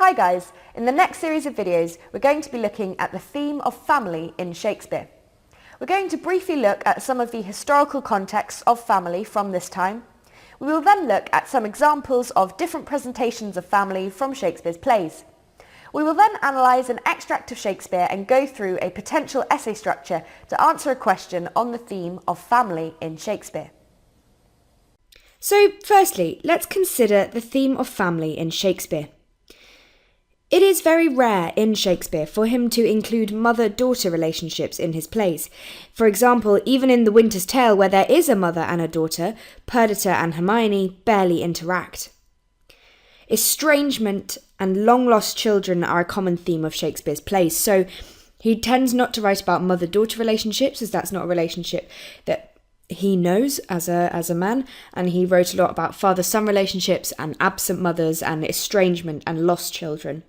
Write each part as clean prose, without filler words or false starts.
Hi guys, in the next series of videos we're going to be looking at the theme of family in Shakespeare. We're going to briefly look at some of the historical contexts of family from this time. We will then look at some examples of different presentations of family from Shakespeare's plays. We will then analyse an extract of Shakespeare and go through a potential essay structure to answer a question on the theme of family in Shakespeare. So firstly, let's consider the theme of family in Shakespeare. It is very rare in Shakespeare for him to include mother-daughter relationships in his plays. For example, even in The Winter's Tale, where there is a mother and a daughter, Perdita and Hermione barely interact. Estrangement and long-lost children are a common theme of Shakespeare's plays, so he tends not to write about mother-daughter relationships, as that's not a relationship that he knows as a man, and he wrote a lot about father-son relationships and absent mothers and estrangement and lost children.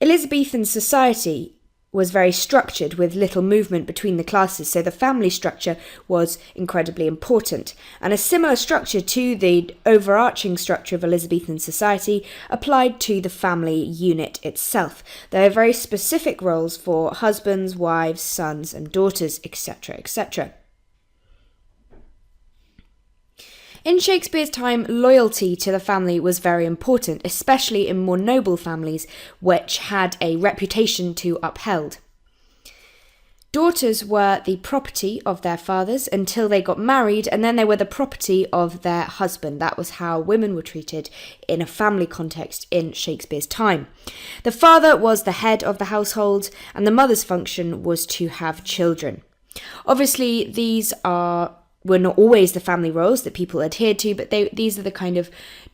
Elizabethan society was very structured with little movement between the classes, so the family structure was incredibly important. And a similar structure to the overarching structure of Elizabethan society applied to the family unit itself. There are very specific roles for husbands, wives, sons and daughters, etc., etc. In Shakespeare's time, loyalty to the family was very important, especially in more noble families, which had a reputation to upheld. Daughters were the property of their fathers until they got married, and then they were the property of their husband. That was how women were treated in a family context in Shakespeare's time. The father was the head of the household, and the mother's function was to have children. Obviously, these were not always the family roles that people adhered to, but these are the kind of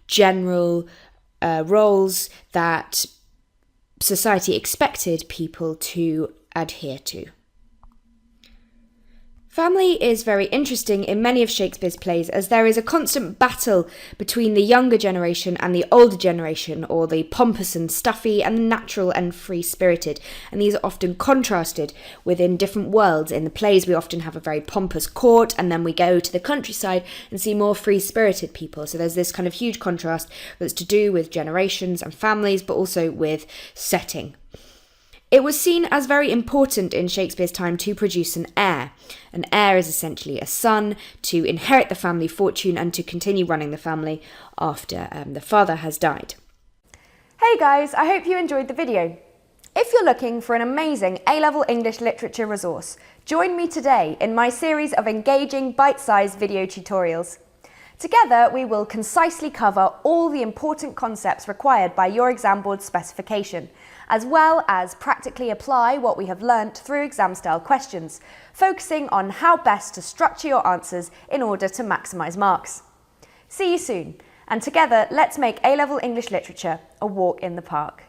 general roles that society expected people to adhere to. Family is very interesting in many of Shakespeare's plays, as there is a constant battle between the younger generation and the older generation, or the pompous and stuffy and the natural and free-spirited, and these are often contrasted within different worlds. In the plays we often have a very pompous court, and then we go to the countryside and see more free-spirited people, so there's this kind of huge contrast that's to do with generations and families, but also with setting. It was seen as very important in Shakespeare's time to produce an heir. An heir is essentially a son to inherit the family fortune and to continue running the family after the father has died. Hey guys, I hope you enjoyed the video. If you're looking for an amazing A-level English literature resource, join me today in my series of engaging bite-sized video tutorials. Together, we will concisely cover all the important concepts required by your exam board specification, as well as practically apply what we have learnt through exam-style questions, focusing on how best to structure your answers in order to maximise marks. See you soon, and together let's make A-level English literature a walk in the park.